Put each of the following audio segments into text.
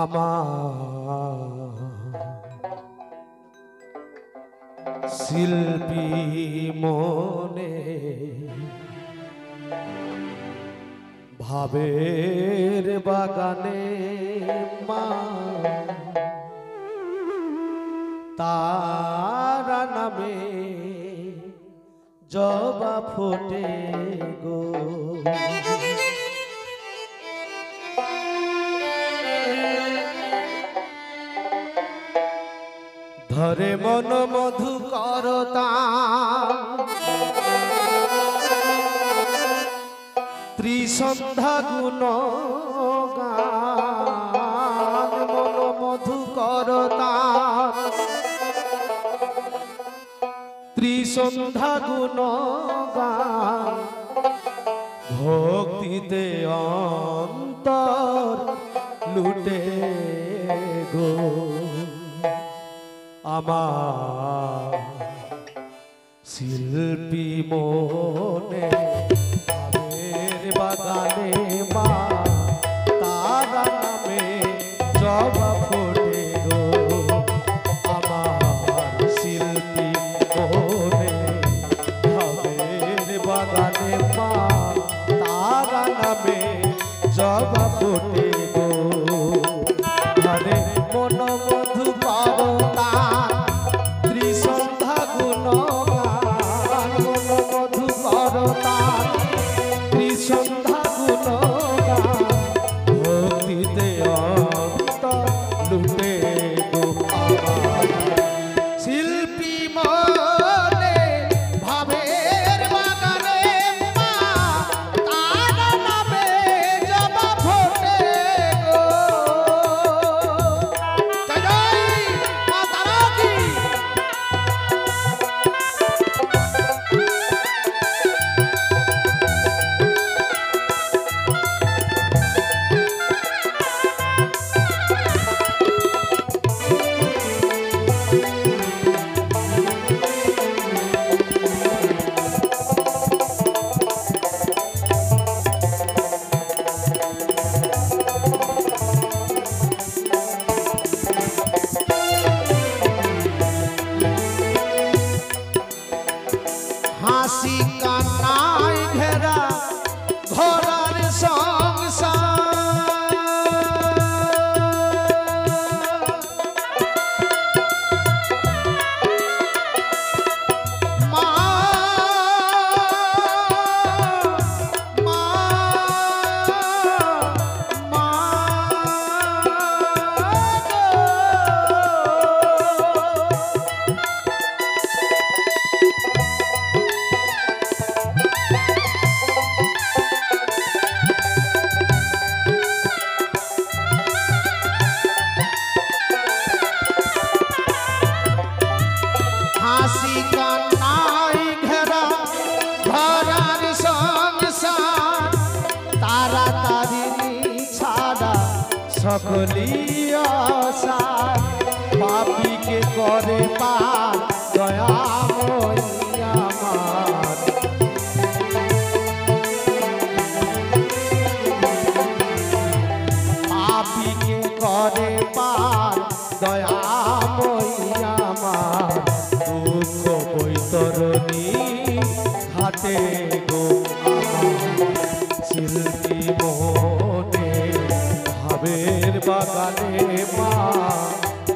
আমার শিল্পী মনে ভাবের বাগানে মা তারা নামে জবা ফোটে গো। ধরে মন মধুকরতা ত্রিসন্ধ্যা গুণ গান, মন মধুকরতা ত্রিসন্ধ্যা গুণ গান, ভক্তিতে অন্তর লুটে গো। আমার শিল্পী মনে ভাবের বাগানে মা তারা নামে জবা ফোটে গো। আমার শিল্পী মনে ভাবের বাগানে মা তারা নামে জবা ফোটে গো। ধরে মন মধু পারতা ত্রিসন্ধ্যা গুণ গান, মন মধু পারতা ত্রিসন্ধ্যা গুণ গান, ভক্তিতে অন্তর লুটে গো। আমার শিল্পী মনে ভাবের বাগানে মা তারা নামে জবা ফোটে গো। হাসি কান্নায় ঘেরা ঘোরার সংসার, মা মা মা হাসি কান্নায় ঘেরা ঘরার সংসার, তাড়াতাড়ি ছাড়া সকলি আশার, পাপীকে করে পার দয়াময়ী আমার। পাপীকে করে পার দয়াময়ী আমার, দুঃখ বৈতরণী ঘাটে গো। আমার শিল্পী মনে ভাবের বাগানে মা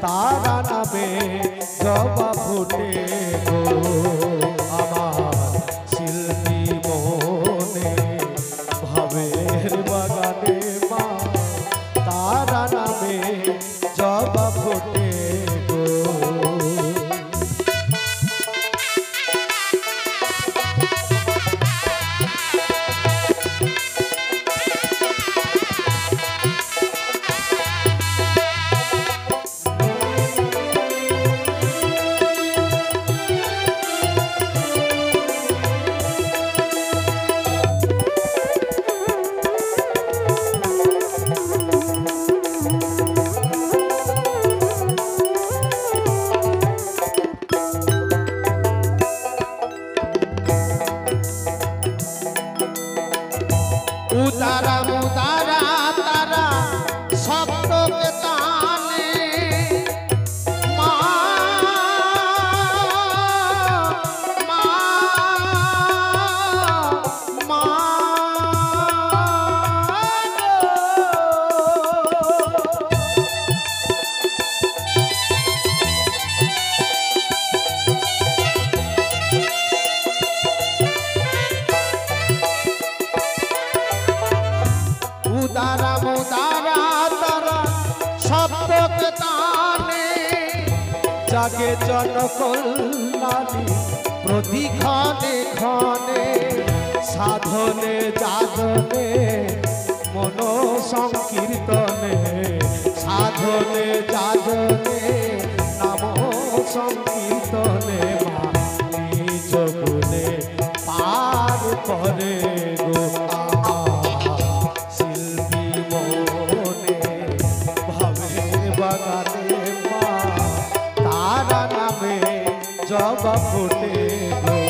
তারা নামে জবা ফোটে গো। আমার শিল্পী মনে ভাবের বাগানে মা তারা নামে জবা ফোটে গো। জন কল্যাণী প্রতিক্ষণে ক্ষণে সাধনে যাদনে মন সংকীর্তনে সাধনে যাদনে নাম সংকীর্তনে মা নিজ গুণে পার করে গো শিল্পী মনে ভাবের বাগানে মা তারা নামে জবা ফোটে গো